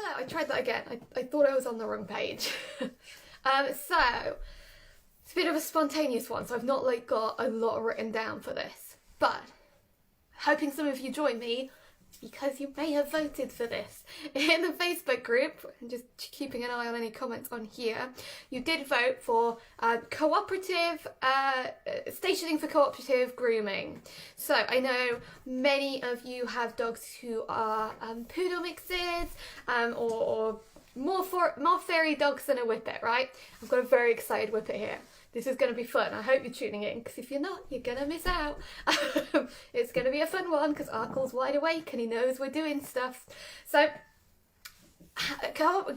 Hello, I tried that again. I thought I was on the wrong page. So, it's a bit of a spontaneous one, so I've not got a lot written down for this. But, hoping some of you join me, because you may have voted for this in the Facebook group, and just keeping an eye on any comments on here, you did vote for cooperative, stationing for cooperative grooming. So I know many of you have dogs who are poodle mixes, or more fairy dogs than a whippet, right? I've got a very excited whippet here. This is going to be fun. I hope you're tuning in, because if you're not, you're going to miss out. It's going to be a fun one, because Arkle's wide awake and he knows we're doing stuff. So,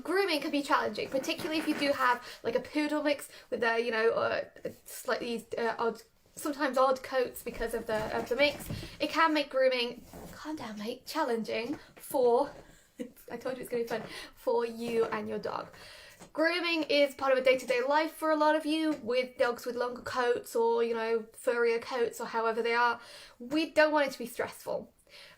grooming can be challenging, particularly if you do have like a poodle mix with a, slightly odd, sometimes odd coats because of the mix. It can make grooming, calm down mate, challenging for, I told you it's going to be fun, for you and your dog. Grooming is part of a day-to-day life for a lot of you with dogs with longer coats or, furrier coats or however they are. We don't want it to be stressful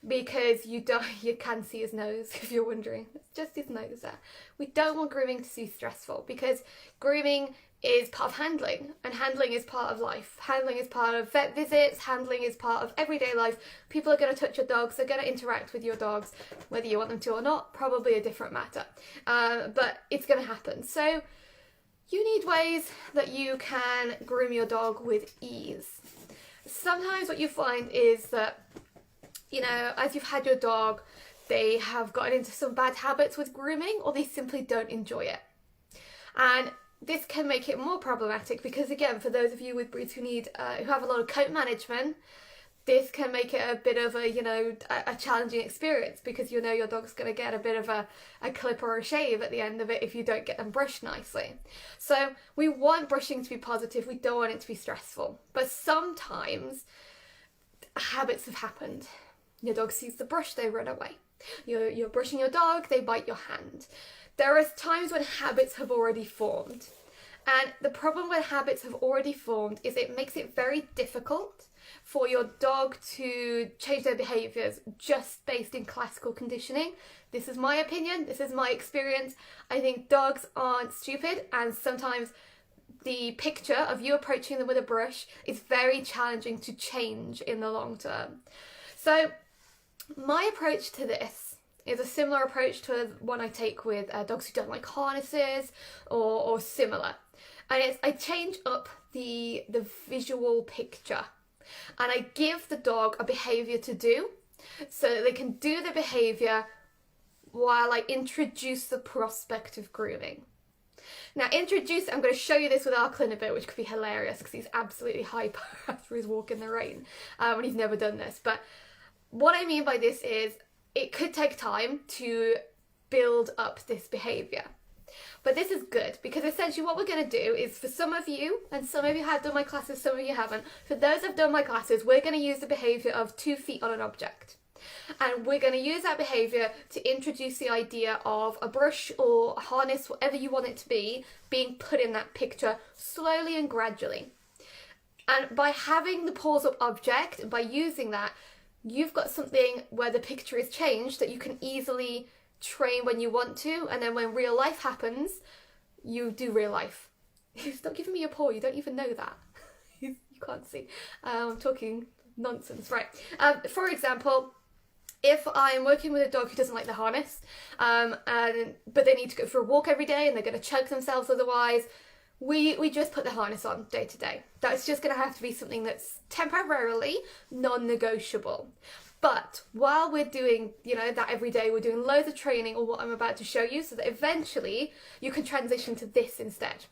because you can see his nose if you're wondering. It's just his nose there. We don't want grooming to be stressful because grooming is part of handling, and handling is part of life. Handling is part of vet visits, handling is part of everyday life. People are going to touch your dogs, they're going to interact with your dogs, whether you want them to or not, probably a different matter. But it's going to happen. So you need ways that you can groom your dog with ease. Sometimes what you find is that, as you've had your dog, they have gotten into some bad habits with grooming, or they simply don't enjoy it. And this can make it more problematic because, again, for those of you with breeds who have a lot of coat management, this can make it a bit of a challenging experience because your dog's going to get a bit of a clip or a shave at the end of it if you don't get them brushed nicely. So we want brushing to be positive, we don't want it to be stressful. But sometimes habits have happened. Your dog sees the brush, they run away. You're brushing your dog, they bite your hand. There are times when habits have already formed. And the problem when habits have already formed is it makes it very difficult for your dog to change their behaviours just based in classical conditioning. This is my opinion, this is my experience. I think dogs aren't stupid, and sometimes the picture of you approaching them with a brush is very challenging to change in the long term. So my approach to this is a similar approach to one I take with dogs who don't like harnesses or similar. And it's I change up the visual picture, and I give the dog a behaviour to do so that they can do the behaviour while I introduce the prospect of grooming. Now, I'm going to show you this with Arkle in a bit, which could be hilarious because he's absolutely hyper after his walk in the rain when he's never done this. But what I mean by this is it could take time to build up this behaviour. But this is good because essentially what we're going to do is, for some of you, and some of you have done my classes, some of you haven't, for those who've done my classes, we're going to use the behaviour of 2 feet on an object. And we're going to use that behaviour to introduce the idea of a brush or a harness, whatever you want it to be, being put in that picture slowly and gradually. And by having the pause up object, and by using that, you've got something where the picture is changed that you can easily train when you want to, and then when real life happens, you do real life. Stop giving me your paw, you don't even know that. You can't see. I'm talking nonsense, right? For example, if I'm working with a dog who doesn't like the harness, but they need to go for a walk every day and they're going to choke themselves otherwise, we just put the harness on day to day. That's just going to have to be something that's temporarily non-negotiable. But while we're doing, that every day, we're doing loads of training, or what I'm about to show you, so that eventually you can transition to this instead.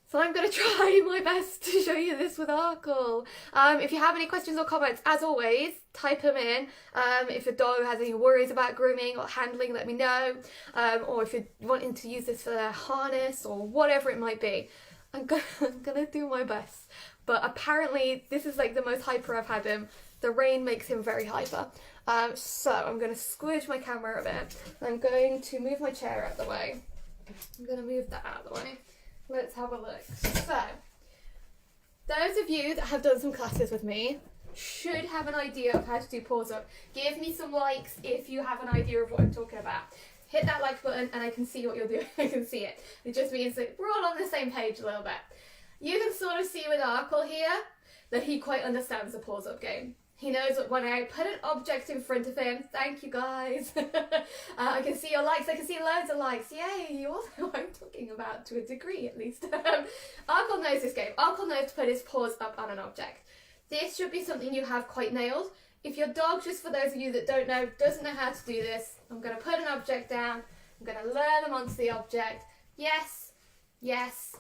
So I'm going to try my best to show you this with Arkle. If you have any questions or comments, as always, type them in. If your dog has any worries about grooming or handling, let me know. Or if you're wanting to use this for their harness or whatever it might be, I'm gonna do my best. But apparently this is like the most hyper I've had him. The rain makes him very hyper. So I'm going to squish my camera a bit. I'm going to move my chair out of the way. I'm going to move that out of the way. Let's have a look. So, those of you that have done some classes with me should have an idea of how to do pause up. Give me some likes if you have an idea of what I'm talking about. hit that like button and I can see what you're doing. I can see it. It just means that we're all on the same page a little bit. You can sort of see with Arkle here that he quite understands the pause up game. He knows that when I put an object in front of him, thank you guys. I can see your likes, I can see loads of likes. Yay, you all know what I'm talking about to a degree at least. Arkle knows this game. Arkle knows to put his paws up on an object. This should be something you have quite nailed. If your dog, just for those of you that don't know, doesn't know how to do this, I'm going to put an object down, I'm going to lure them onto the object. Yes, yes.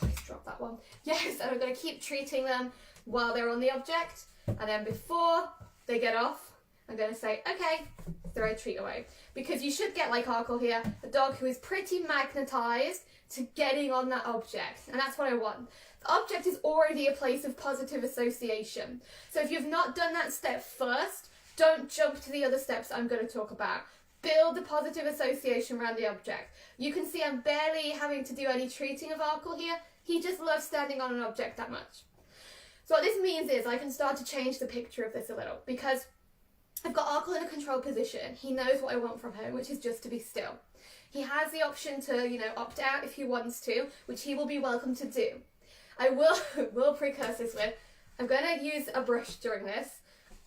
Oh, I dropped that one. Yes, and I'm going to keep treating them while they're on the object. And then before they get off, I'm going to say, okay, throw a treat away. Because you should get, like Arkle here, a dog who is pretty magnetised to getting on that object. And that's what I want. The object is already a place of positive association. So if you've not done that step first, don't jump to the other steps I'm going to talk about. Build a positive association around the object. You can see I'm barely having to do any treating of Arkle here. He just loves standing on an object that much. So what this means is I can start to change the picture of this a little, because I've got Arkle in a control position. He knows what I want from him, which is just to be still. He has the option to, opt out if he wants to, which he will be welcome to do. I will precurse this with, I'm going to use a brush during this.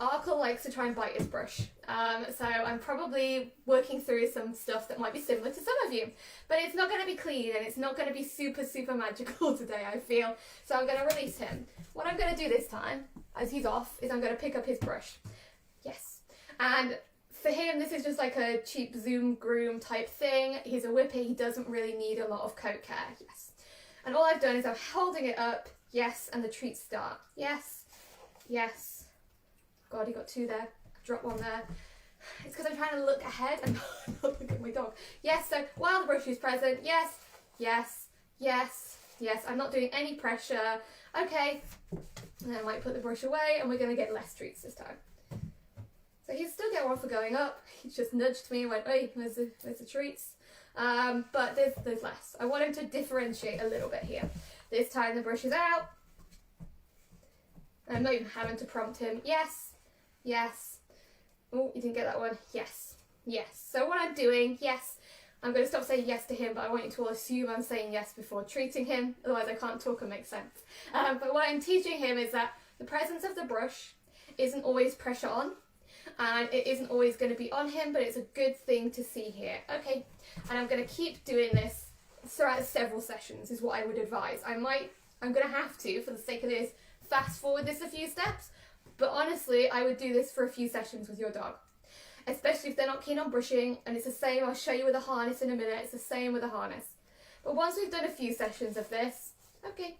Arkle likes to try and bite his brush. So I'm probably working through some stuff that might be similar to some of you. But it's not going to be clean and it's not going to be super, super magical today, I feel. So I'm going to release him. What I'm going to do this time, as he's off, is I'm going to pick up his brush. Yes. And for him, this is just like a cheap Zoom groom type thing. He's a whippy. He doesn't really need a lot of coat care. Yes. And all I've done is I'm holding it up. Yes. And the treats start. Yes. Yes. God, he got two there. I dropped one there. It's because I'm trying to look ahead and not look at my dog. Yes, so while the brush is present, yes, yes, yes, yes. I'm not doing any pressure. Okay. And then I might put the brush away and we're going to get less treats this time. So he'll still get one for going up. He just nudged me and went, hey, where's the treats? But there's less. I want him to differentiate a little bit here. This time the brush is out. I'm not even having to prompt him. Yes. Yes. Oh, you didn't get that one. Yes. Yes. So what I'm doing, yes, I'm going to stop saying yes to him, but I want you to all assume I'm saying yes before treating him. Otherwise I can't talk and make sense. But what I'm teaching him is that the presence of the brush isn't always pressure on. And it isn't always going to be on him, but it's a good thing to see here. Okay. And I'm going to keep doing this throughout several sessions is what I would advise. I'm going to have to, for the sake of this, fast forward this a few steps. But honestly, I would do this for a few sessions with your dog, especially if they're not keen on brushing. And it's the same, I'll show you with a harness in a minute, it's the same with a harness. But once we've done a few sessions of this, okay,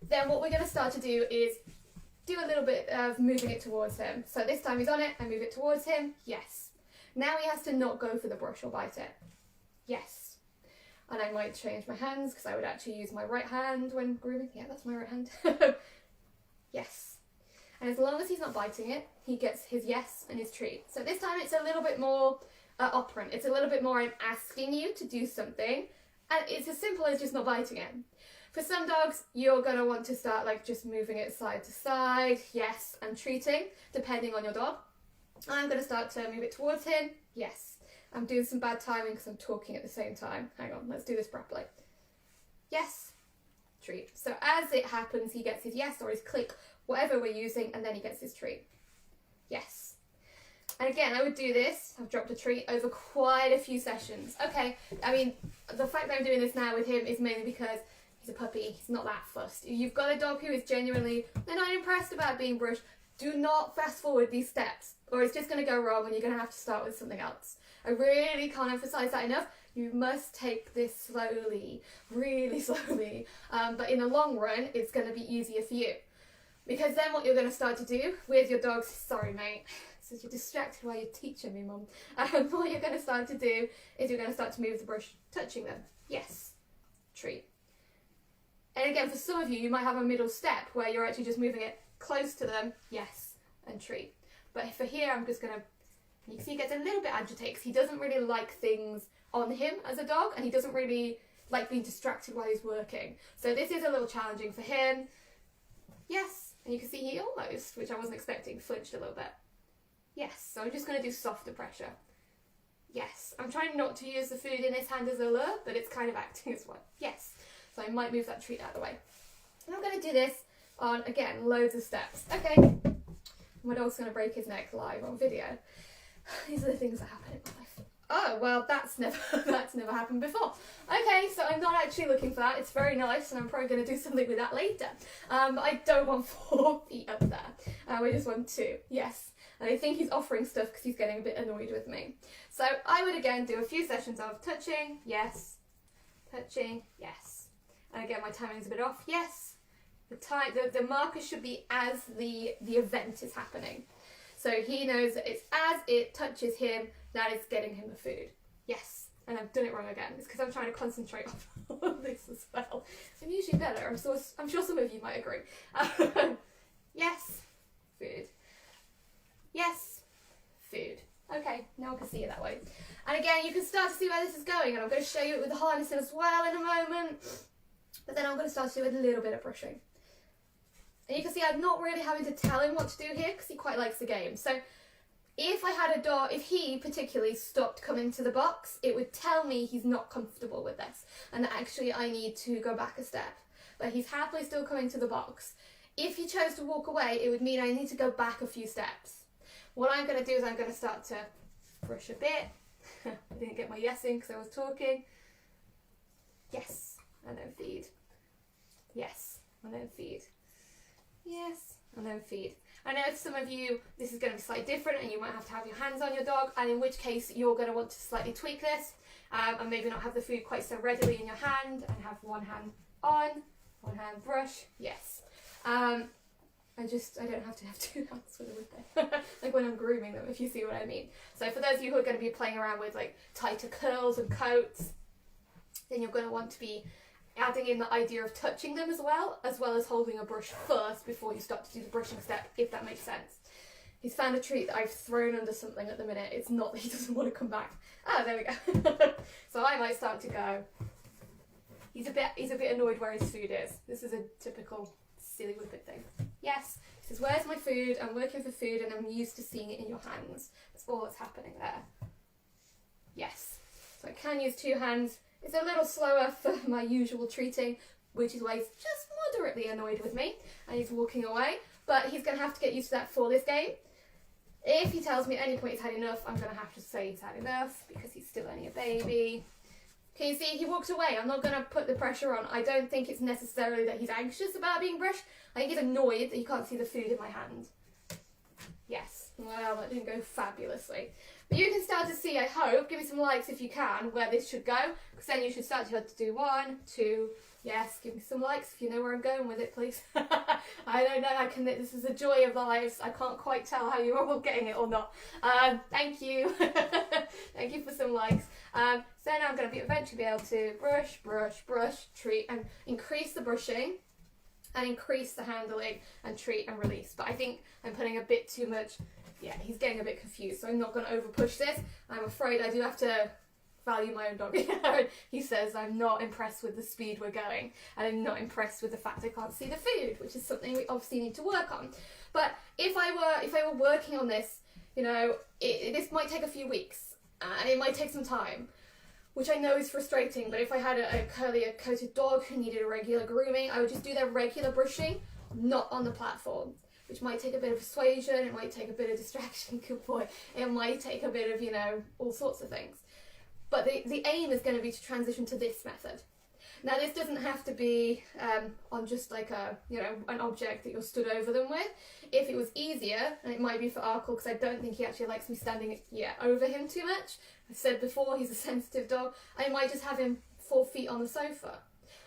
then what we're going to start to do is do a little bit of moving it towards him. So this time he's on it, I move it towards him, yes. Now he has to not go for the brush or bite it, yes. And I might change my hands because I would actually use my right hand when grooming. Yeah, that's my right hand. Yes. And as long as he's not biting it, he gets his yes and his treat. So this time it's a little bit more operant. It's a little bit more I'm asking you to do something. And it's as simple as just not biting it. For some dogs, you're going to want to start like just moving it side to side, yes, and treating, depending on your dog. I'm going to start to move it towards him, yes. I'm doing some bad timing because I'm talking at the same time. Hang on, let's do this properly. Yes, treat. So as it happens, he gets his yes or his click, whatever we're using, and then he gets his treat. Yes. And again, I would do this, I've dropped a treat, over quite a few sessions. Okay, I mean, the fact that I'm doing this now with him is mainly because he's a puppy, he's not that fussed. If you've got a dog who is genuinely, they're not impressed about being brushed, do not fast forward these steps, or it's just going to go wrong and you're going to have to start with something else. I really can't emphasise that enough. You must take this slowly, really slowly, but in the long run, it's going to be easier for you. Because then what you're going to start to do with your dogs, sorry mate, so you're distracted while you're teaching me, mum. What you're going to start to do is you're going to start to move the brush, touching them. Yes, treat. And again, for some of you, you might have a middle step where you're actually just moving it close to them, yes, and treat. But for here, I'm just going to, you can see he gets a little bit agitated because he doesn't really like things on him as a dog, and he doesn't really like being distracted while he's working. So this is a little challenging for him. Yes. And you can see he almost, which I wasn't expecting, flinched a little bit. Yes, so I'm just going to do softer pressure. Yes. I'm trying not to use the food in his hand as a lure, but it's kind of acting as one. Yes. So I might move that treat out of the way. And I'm going to do this on, again, loads of steps. Okay. My dog's going to break his neck live on video. These are the things that happen in my life. Oh, well, that's never happened before. Okay, so I'm not actually looking for that. It's very nice, and I'm probably going to do something with that later. I don't want 4 feet up there. We just want 2. Yes. And I think he's offering stuff because he's getting a bit annoyed with me. So I would, again, do a few sessions of touching, yes. Touching, yes. And again, my timing's a bit off, yes. The marker should be as the event is happening. So he knows that it's as it touches him that it's getting him the food. Yes. And I've done it wrong again. It's because I'm trying to concentrate on this as well. I'm usually better. I'm sure some of you might agree. Yes. Food. Yes. Food. Okay, now I can see it that way. And again, you can start to see where this is going, and I'm going to show you it with the harness as well in a moment. But then I'm going to start to do a little bit of brushing. And you can see I'm not really having to tell him what to do here because he quite likes the game. So if I had a dog, if he particularly stopped coming to the box, it would tell me he's not comfortable with this and that actually I need to go back a step. But he's happily still coming to the box. If he chose to walk away, it would mean I need to go back a few steps. What I'm going to do is I'm going to start to brush a bit. I didn't get my yes in because I was talking. Yes, and then feed. Yes, and then feed. Yes, and then feed. I know for some of you this is going to be slightly different and you might have to have your hands on your dog, and in which case you're going to want to slightly tweak this and maybe not have the food quite so readily in your hand and have one hand on, one hand brush. Yes. I don't have to have 2 hands with them, would they? Like when I'm grooming them, if you see what I mean. So for those of you who are going to be playing around with like tighter curls and coats, then you're going to want to be adding in the idea of touching them as well as holding a brush first before you start to do the brushing step, if that makes sense. He's found a treat that I've thrown under something at the minute. It's not that he doesn't want to come back. Ah, there we go. So I might start to go. He's a bit annoyed where his food is. This is a typical silly whippet thing. Yes, he says, where's my food? I'm working for food and I'm used to seeing it in your hands. That's all that's happening there. Yes. So I can use 2 hands. It's a little slower for my usual treating, which is why he's just moderately annoyed with me and he's walking away. But he's going to have to get used to that for this game. If he tells me at any point he's had enough, I'm going to have to say he's had enough because he's still only a baby. Can you see? He walked away. I'm not going to put the pressure on. I don't think it's necessarily that he's anxious about being brushed. I think he's annoyed that he can't see the food in my hand. Yes. Well, that didn't go fabulously. But you can start to see, I hope, give me some likes if you can, where this should go. Because then you should start to do 1, 2, yes, give me some likes if you know where I'm going with it, please. I don't know, this is the joy of lives. I can't quite tell how you're all getting it or not. Thank you. Thank you for some likes. So now I'm going to eventually be able to brush, brush, brush, treat, and increase the brushing. And increase the handling and treat and release. But I think I'm putting a bit too much. Yeah, he's getting a bit confused, so I'm not going to over push this. I'm afraid I do have to value my own dog. He says I'm not impressed with the speed we're going, and I'm not impressed with the fact I can't see the food, which is something we obviously need to work on. But if I were working on this, you know, this might take a few weeks, and it might take some time, which I know is frustrating. But if I had a curly coated dog who needed a regular grooming, I would just do their regular brushing, not on the platform. Which might take a bit of persuasion, it might take a bit of distraction, good boy. It might take a bit of, you know, all sorts of things. But the aim is going to be to transition to this method. Now this doesn't have to be on just like an object that you're stood over them with. If it was easier, and it might be for Arkle because I don't think he actually likes me standing over him too much. I said before, he's a sensitive dog. I might just have him 4 feet on the sofa,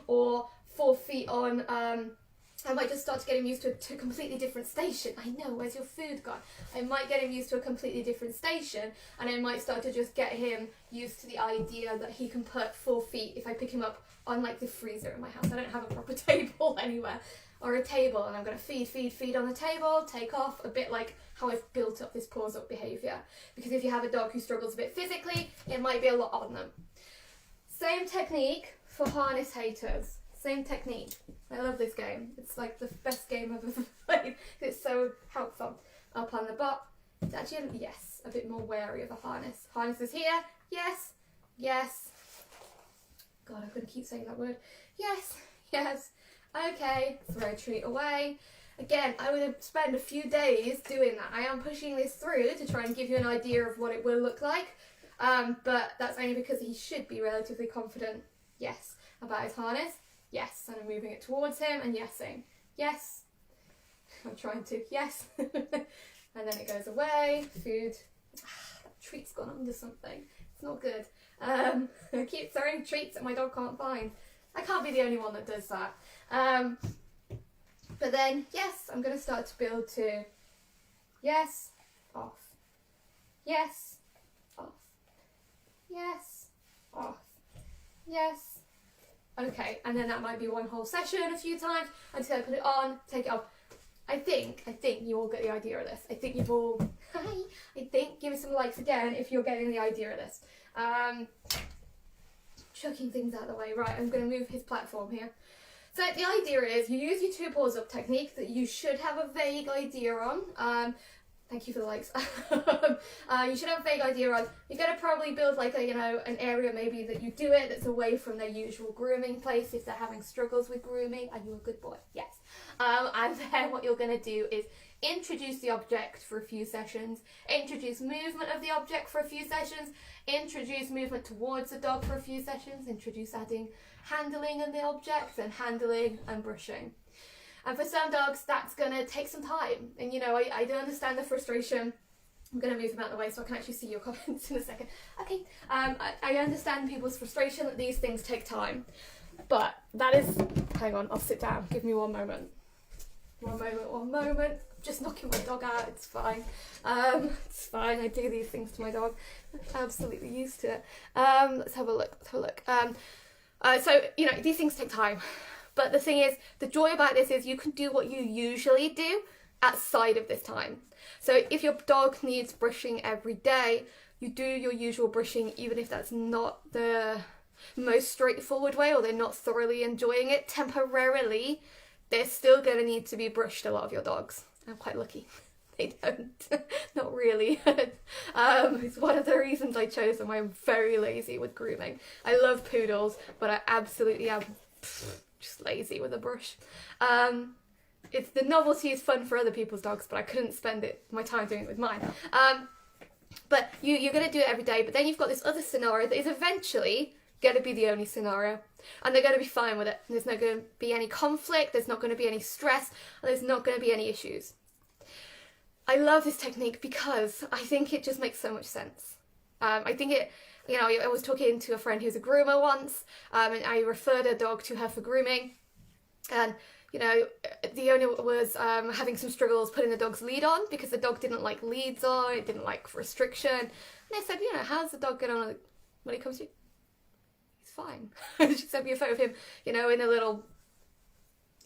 or 4 feet on. I might just start to get him used to a completely different station. I know, where's your food gone? I might get him used to a completely different station, and I might start to just get him used to the idea that he can put 4 feet if I pick him up on like the freezer in my house. I don't have a proper table anywhere, or a table, and I'm going to feed on the table, take off, a bit like how I've built up this paws up behaviour. Because if you have a dog who struggles a bit physically, it might be a lot on them. Same technique for harness haters. Same technique. I love this game. It's like the best game I've ever played. It's so helpful. Up on the butt. It's actually, yes. a bit more wary of a harness. Harness is here. Yes. Yes. God, I'm going to keep saying that word. Yes. Yes. Okay. Throw a treat away. Again, I would spend a few days doing that. I am pushing this through to try and give you an idea of what it will look like. But that's only because he should be relatively confident. Yes. About his harness. Yes. And I'm moving it towards him and yesing. Yes. I'm trying to. Yes. And then it goes away. Food. That treat's gone under something. It's not good. I keep throwing treats that my dog can't find. I can't be the only one that does that. But then, yes, I'm going to start to build to yes, off. Yes, off. Yes, off. Yes. Okay, and then that might be one whole session a few times until I put it on, take it off. I think you all get the idea of this. I think you've all, give me some likes again if you're getting the idea of this. Chucking things out of the way. Right, I'm going to move his platform here. So the idea is you use your 2 paws up technique that you should have a vague idea on. Thank you for the likes. You should have a vague idea on. You're going to probably build like a, an area maybe that you do it that's away from their usual grooming place if they're having struggles with grooming. Are you a good boy? Yes. And then what you're going to do is introduce the object for a few sessions, introduce movement of the object for a few sessions, introduce movement towards the dog for a few sessions, introduce adding handling of the object and handling and brushing. And for some dogs, that's going to take some time. And, I do understand the frustration. I'm going to move them out of the way so I can actually see your comments in a second. Okay, I understand people's frustration that these things take time. But that is... Hang on, I'll sit down. Give me one moment. One moment. Just knocking my dog out. It's fine. It's fine. I do these things to my dog. I'm absolutely used to it. Let's have a look. So, these things take time. But the thing is, the joy about this is you can do what you usually do outside of this time. So if your dog needs brushing every day, you do your usual brushing, even if that's not the most straightforward way or they're not thoroughly enjoying it. Temporarily, they're still going to need to be brushed, a lot of your dogs. I'm quite lucky. They don't. Not really. It's one of the reasons I chose them. I'm very lazy with grooming. I love poodles, but I absolutely am just lazy with a brush. It's the novelty is fun for other people's dogs, but I couldn't spend my time doing it with mine. But you're going to do it every day, but then you've got this other scenario that is eventually going to be the only scenario, and they're going to be fine with it. There's not going to be any conflict, there's not going to be any stress, and there's not going to be any issues. I love this technique because I think it just makes so much sense. I think it, I was talking to a friend who's a groomer once, and I referred a dog to her for grooming, and the owner was having some struggles putting the dog's lead on because the dog didn't like leads on, it didn't like restriction. And I said, how's the dog get on when he comes to you? He's fine. She sent me a photo of him, in a little,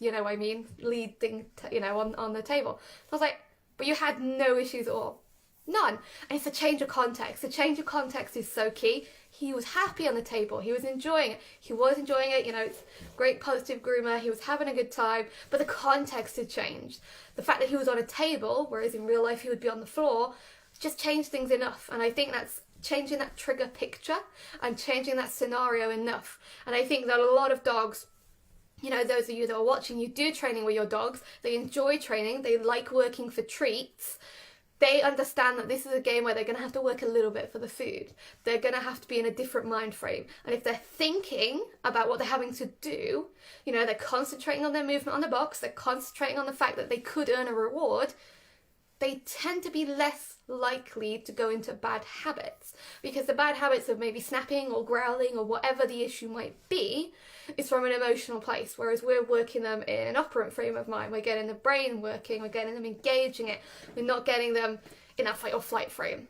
lead thing, on the table. I was like, but you had no issues at all. None. And it's a change of context. The change of context is so key. He was happy on the table. He was enjoying it. It's great positive groomer. He was having a good time, but the context had changed. The fact that he was on a table, whereas in real life he would be on the floor, just changed things enough. And I think that's changing that trigger picture and changing that scenario enough. And I think that a lot of dogs, those of you that are watching, you do training with your dogs, they enjoy training, they like working for treats. They understand that this is a game where they're going to have to work a little bit for the food. They're going to have to be in a different mind frame. And if they're thinking about what they're having to do, they're concentrating on their movement on the box, they're concentrating on the fact that they could earn a reward, they tend to be less likely to go into bad habits, because the bad habits of maybe snapping or growling or whatever the issue might be is from an emotional place, whereas we're working them in an operant frame of mind. We're getting the brain working, we're getting them engaging it, we're not getting them in that fight or flight frame.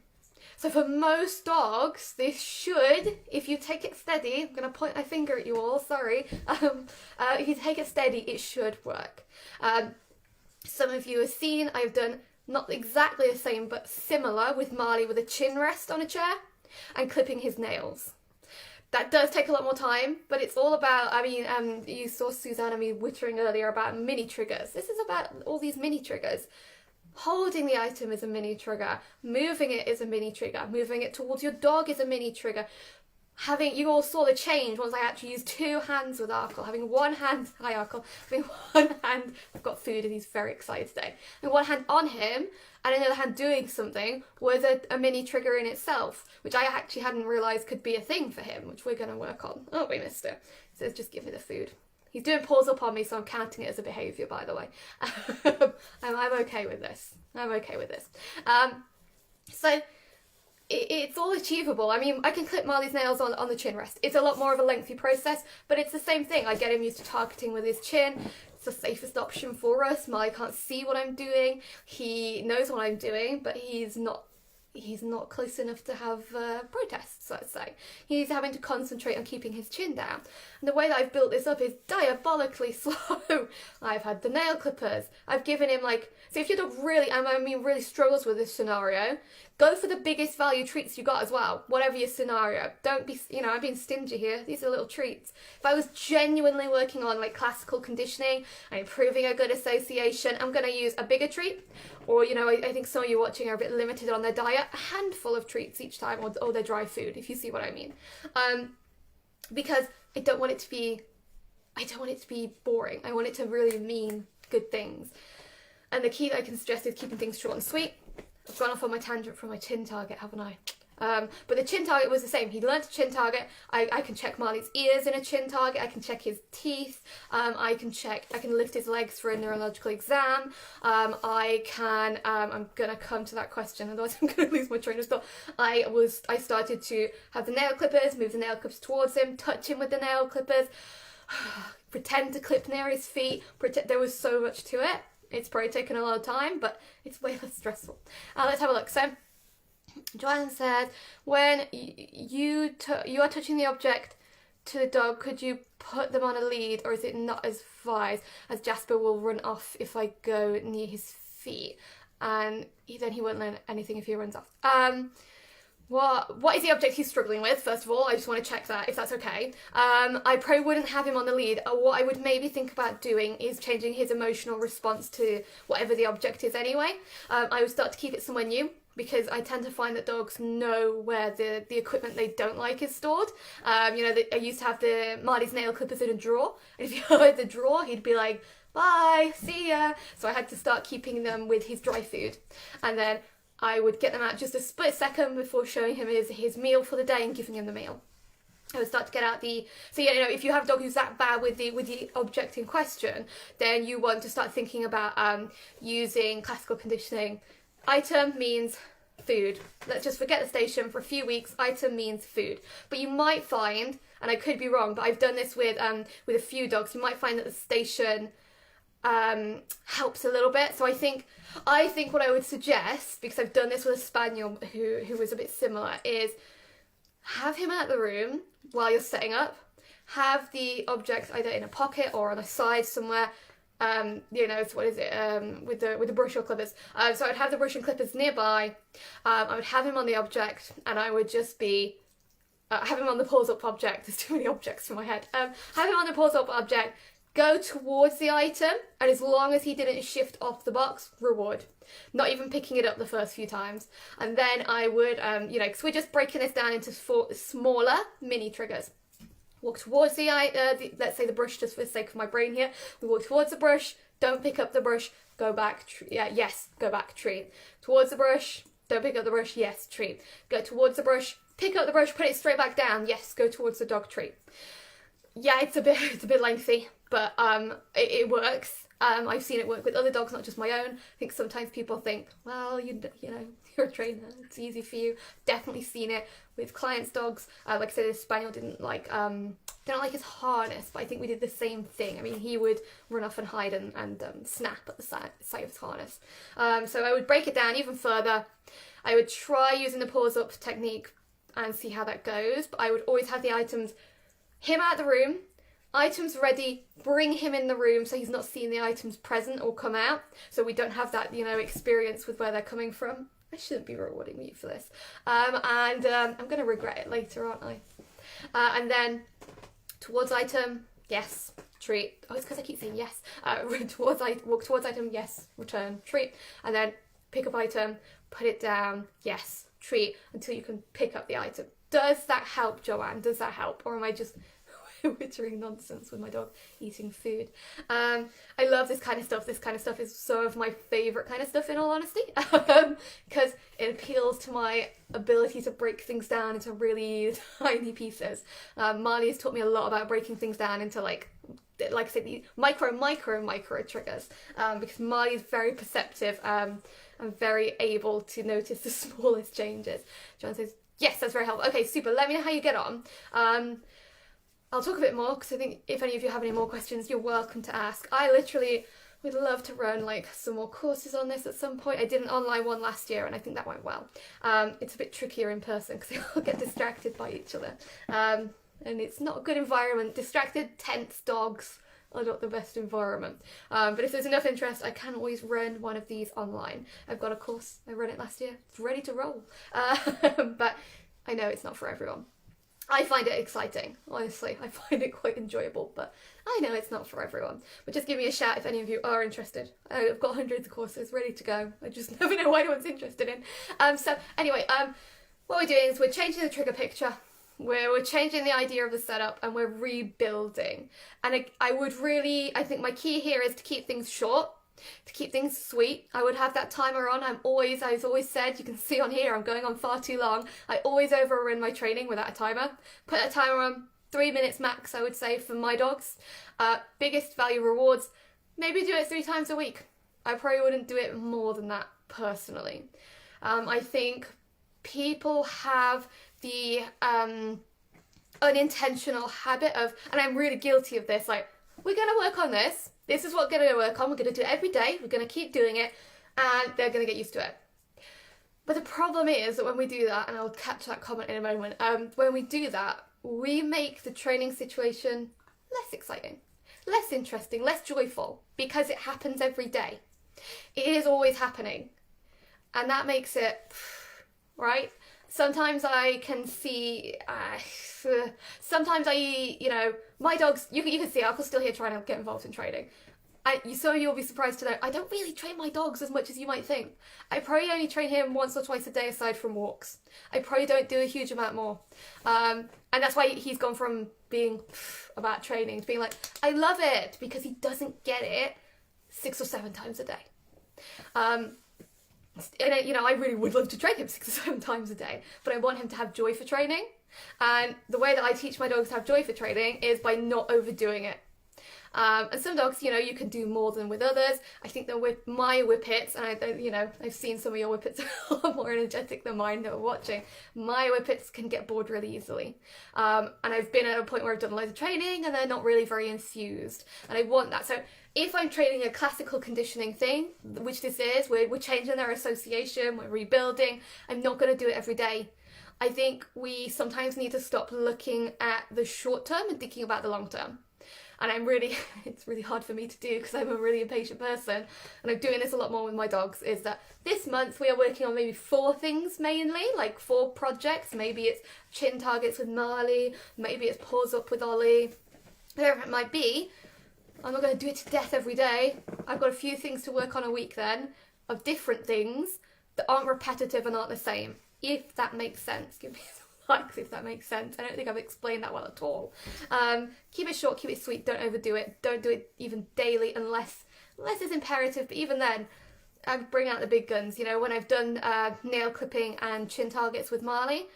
So for most dogs, this should, if you take it steady, I'm going to point my finger at you all, sorry, if you take it steady, it should work. Some of you have seen, I've done not exactly the same, but similar with Marley with a chin rest on a chair and clipping his nails. That does take a lot more time, but it's all about, you saw Suzanne and me wittering earlier about mini triggers. This is about all these mini triggers. Holding the item is a mini trigger. Moving it is a mini trigger. Moving it towards your dog is a mini trigger. You all saw the change once I actually used 2 hands with Arkle. Having one hand, hi Arkle, having one hand, I've got food and he's very excited today. And one hand on him and another hand doing something was a mini trigger in itself, which I actually hadn't realised could be a thing for him, which we're going to work on. Oh, we missed it. It says just give me the food. He's doing paws up on me, so I'm counting it as a behaviour, by the way. I'm okay with this. I'm okay with this. So it's all achievable. I mean, I can clip Marley's nails on the chin rest. It's a lot more of a lengthy process, but it's the same thing. I get him used to targeting with his chin. It's the safest option for us. Marley can't see what I'm doing. He knows what I'm doing, but he's not close enough to have protests, let's say. He's having to concentrate on keeping his chin down. And the way that I've built this up is diabolically slow. I've had the nail clippers. I've given him so if your dog really struggles with this scenario, go for the biggest value treats you got as well, whatever your scenario. Don't be, I'm being stingy here. These are little treats. If I was genuinely working on classical conditioning and improving a good association, I'm going to use a bigger treat. Or, I think some of you watching are a bit limited on their diet. A handful of treats each time, or their dry food, if you see what I mean. Because I don't want it to be boring. I want it to really mean good things. And the key that I can suggest is keeping things short and sweet. I've gone off on my tangent from my chin target, haven't I? But the chin target was the same. He learned to chin target. I can check Marley's ears in a chin target. I can check his teeth. I can lift his legs for a neurological exam. I'm gonna come to that question, otherwise I'm gonna lose my train of thought. I started to have the nail clippers, move the nail clippers towards him, touch him with the nail clippers, pretend to clip near his feet. There was so much to it. It's probably taken a lot of time, but it's way less stressful. Let's have a look. So Joanne said, when you are touching the object to the dog, could you put them on a lead, or is it not as advised, as Jasper will run off if I go near his feet, and then he won't learn anything if he runs off. What is the object he's struggling with? First of all, I just want to check that, if that's okay. I probably wouldn't have him on the lead. What I would maybe think about doing is changing his emotional response to whatever the object is anyway. I would start to keep it somewhere new, because I tend to find that dogs know where the equipment they don't like is stored. I used to have the Marley's nail clippers in a drawer, and if you heard the drawer, he'd be like, bye, see ya. So I had to start keeping them with his dry food. And then I would get them out just a split second before showing him his meal for the day and giving him the meal. I would start to get out if you have a dog who's that bad with the object in question, then you want to start thinking about using classical conditioning. Item means food. Let's just forget the station for a few weeks. Item means food. But you might find, and I could be wrong, but I've done this with a few dogs, you might find that the station helps a little bit. So I think what I would suggest, because I've done this with a spaniel who was a bit similar, is have him out the room while you're setting up. Have the object either in a pocket or on a side somewhere. With the brush or clippers. So I would have the brush and clippers nearby. I would have him on the object, and I would just be have him on the pulls up object. There's too many objects in my head. Have him on the pulls up object. Go towards the item, and as long as he didn't shift off the box, reward. Not even picking it up the first few times. And then I would, because we're just breaking this down into smaller mini triggers. Walk towards let's say the brush, just for the sake of my brain here. We walk towards the brush, don't pick up the brush, go back, go back, treat. Towards the brush, don't pick up the brush, yes, treat. Go towards the brush, pick up the brush, put it straight back down, yes, go towards the dog, treat. Yeah, it's a bit lengthy, but it works. I've seen it work with other dogs, not just my own. I think sometimes people think, well, you're a trainer, it's easy for you. Definitely seen it with clients' dogs. Like I said, this spaniel didn't like his harness, but I think we did the same thing. I mean, he would run off and hide and snap at the sight of his harness. So I would break it down even further. I would try using the pause up technique and see how that goes, but I would always have the him out the room, items ready, bring him in the room so he's not seeing the items present or come out, so we don't have that, experience with where they're coming from. I shouldn't be rewarding you for this. I'm going to regret it later, aren't I? And then towards item, yes, treat. Oh, it's because I keep saying yes. Walk towards item, yes, return, treat. And then pick up item, put it down, yes, treat until you can pick up the item. Does that help, Joanne? Does that help? Or am I just wittering nonsense with my dog eating food? I love this kind of stuff. This kind of stuff is some of my favourite kind of stuff, in all honesty, because it appeals to my ability to break things down into really tiny pieces. Marley has taught me a lot about breaking things down into like I said, the micro triggers, because Marley is very perceptive and very able to notice the smallest changes. John says, yes, that's very helpful. Okay, super. Let me know how you get on. I'll talk a bit more, because I think if any of you have any more questions, you're welcome to ask. I literally would love to run like some more courses on this at some point. I did an online one last year and I think that went well. It's a bit trickier in person because they all get distracted by each other. And it's not a good environment. Distracted, tense dogs are not the best environment. But if there's enough interest, I can always run one of these online. I've got a course, I ran it last year. It's ready to roll. But I know it's not for everyone. I find it exciting, honestly. I find it quite enjoyable, but I know it's not for everyone. But just give me a shout if any of you are interested. I've got hundreds of courses ready to go. I just never know what anyone's interested in. So anyway, what we're doing is we're changing the trigger picture. We're changing the idea of the setup and we're rebuilding. And I think my key here is to keep things short, to keep things sweet. I would have that timer on. I've always said, you can see on here, I'm going on far too long. I always overrun my training without a timer. Put a timer on, 3 minutes max, I would say, for my dogs. Biggest value rewards, maybe do it 3 times a week. I probably wouldn't do it more than that personally. I think people have the unintentional habit of, and I'm really guilty of this, like, we're going to work on this. This is what we're going to work on. We're going to do it every day. We're going to keep doing it and they're going to get used to it. But the problem is that when we do that, and I'll catch that comment in a moment, when we do that, we make the training situation less exciting, less interesting, less joyful, because it happens every day. It is always happening. And that makes it, right? Sometimes I can see, my dogs, you can see, I'm still here trying to get involved in training. Some of you will be surprised to know, I don't really train my dogs as much as you might think. I probably only train him once or twice a day aside from walks. I probably don't do a huge amount more. And that's why he's gone from being about training to being like, I love it, because he doesn't get it 6 or 7 times a day. And I really would love to train him 6 or 7 times a day, but I want him to have joy for training. And the way that I teach my dogs to have joy for training is by not overdoing it. And some dogs, you can do more than with others. I think that with my whippets, and I've seen some of your whippets a lot more energetic than mine that are watching. My whippets can get bored really easily. And I've been at a point where I've done loads of training and they're not really very enthused. And I want that. So if I'm training a classical conditioning thing, which this is, we're changing their association, we're rebuilding, I'm not going to do it every day. I think we sometimes need to stop looking at the short term and thinking about the long term. And it's really hard for me to do because I'm a really impatient person, and I'm doing this a lot more with my dogs, is that this month we are working on maybe 4 things mainly, like 4 projects. Maybe it's chin targets with Marley, maybe it's paws up with Ollie, whatever it might be. I'm not going to do it to death every day. I've got a few things to work on a week then, of different things that aren't repetitive and aren't the same, if that makes sense. Give me some likes if that makes sense. I don't think I've explained that well at all. Keep it short, keep it sweet, don't overdo it. Don't do it even daily unless it's imperative, but even then, I bring out the big guns. When I've done nail clipping and chin targets with Marley,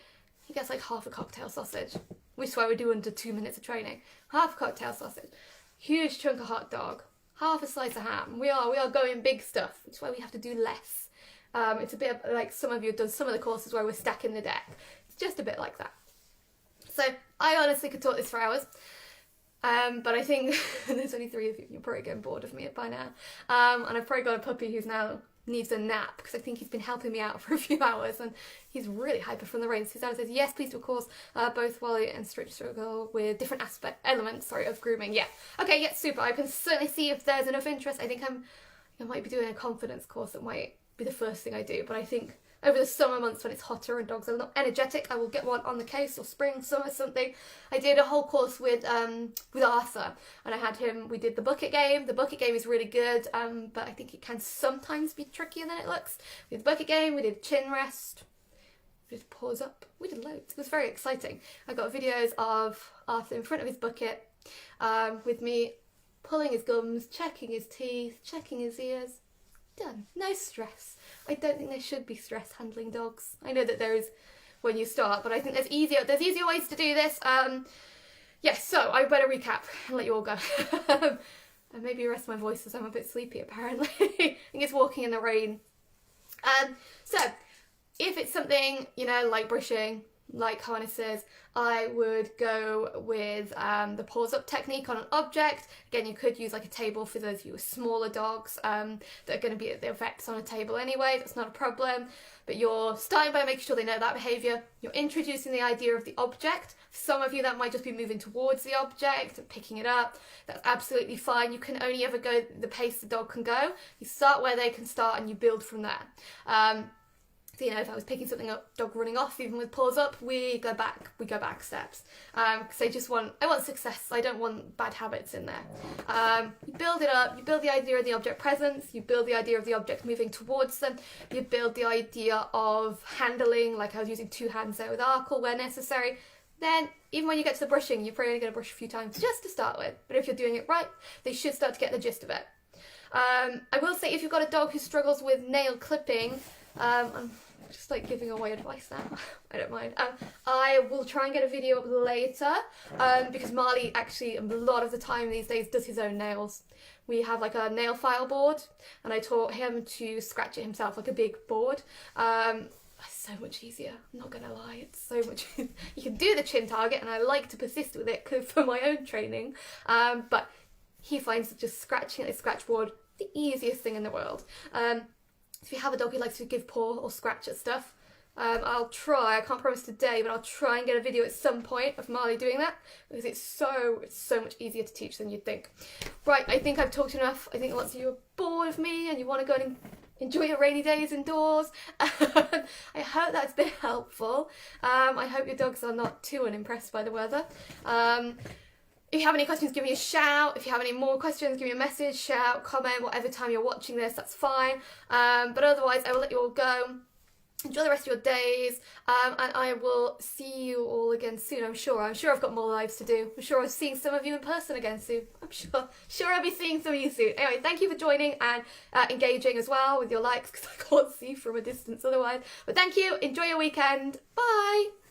he gets like half a cocktail sausage, which is why we do under 2 minutes of training. Half a cocktail sausage. Huge chunk of hot dog, half a slice of ham. We are going big stuff, which is why we have to do less. It's a bit like some of you have done some of the courses where we're stacking the deck. It's just a bit like that. So I honestly could talk this for hours, but I think there's only 3 of you. You're probably getting bored of me by now. And I've probably got a puppy who's now needs a nap because I think he's been helping me out for a few hours and he's really hyper from the reins. His dad says, yes, please do a course, both Wally and Stretch Struggle with different elements of grooming. Yeah. Okay, yeah, super. I can certainly see if there's enough interest. I think I might be doing a confidence course that might be the first thing I do, but I think over the summer months when it's hotter and dogs are not energetic, I will get one on the case, or spring, summer, something. I did a whole course with Arthur, and I had him, we did the bucket game. The bucket game is really good, but I think it can sometimes be trickier than it looks. We did the bucket game, we did chin rest, we did paws up, we did loads. It was very exciting. I got videos of Arthur in front of his bucket, with me pulling his gums, checking his teeth, checking his ears. Done. No stress. I don't think there should be stress handling dogs. I know that there is when you start, but I think there's easier ways to do this. Yes, so I better recap and let you all go. And maybe rest my voice as I'm a bit sleepy apparently. I think it's walking in the rain. So if it's something, you know, like brushing, like harnesses, I would go with the paws up technique on an object. Again, you could use like a table for those of you with smaller dogs that are going to be at the effects on a table anyway. That's not a problem. But you're starting by making sure they know that behaviour. You're introducing the idea of the object. For some of you, that might just be moving towards the object and picking it up. That's absolutely fine. You can only ever go the pace the dog can go. You start where they can start and you build from there. So, you know, if I was picking something up, dog running off, even with paws up, we go back steps. Because I want success. I don't want bad habits in there. You build it up, you build the idea of the object presence, you build the idea of the object moving towards them, you build the idea of handling, like I was using 2 hands there with Arkle where necessary. Then, even when you get to the brushing, you're probably only going to brush a few times just to start with. But if you're doing it right, they should start to get the gist of it. I will say, if you've got a dog who struggles with nail clipping, I'm just like giving away advice now. I don't mind. I will try and get a video up later because Marley actually a lot of the time these days does his own nails. We have like a nail file board and I taught him to scratch it himself, like a big board. It's so much easier, I'm not gonna lie, it's so much easier. You can do the chin target and I like to persist with it for my own training, but he finds that just scratching at his scratch board the easiest thing in the world. If you have a dog who likes to give paw or scratch at stuff, I'll try, I can't promise today, but I'll try and get a video at some point of Marley doing that, because it's so much easier to teach than you'd think. Right, I think I've talked enough. I think lots of you are bored of me and you want to go and enjoy your rainy days indoors. I hope that's been helpful. I hope your dogs are not too unimpressed by the weather. If you have any questions, give me a shout. If you have any more questions, give me a message, shout, comment, whatever time you're watching this, that's fine. But otherwise, I will let you all go. Enjoy the rest of your days, and I will see you all again soon, I'm sure. I'm sure I've got more lives to do. I'm sure I'll be seeing some of you in person again soon. I'm sure I'll be seeing some of you soon. Anyway, thank you for joining and engaging as well with your likes, because I can't see from a distance otherwise. But thank you, enjoy your weekend, bye!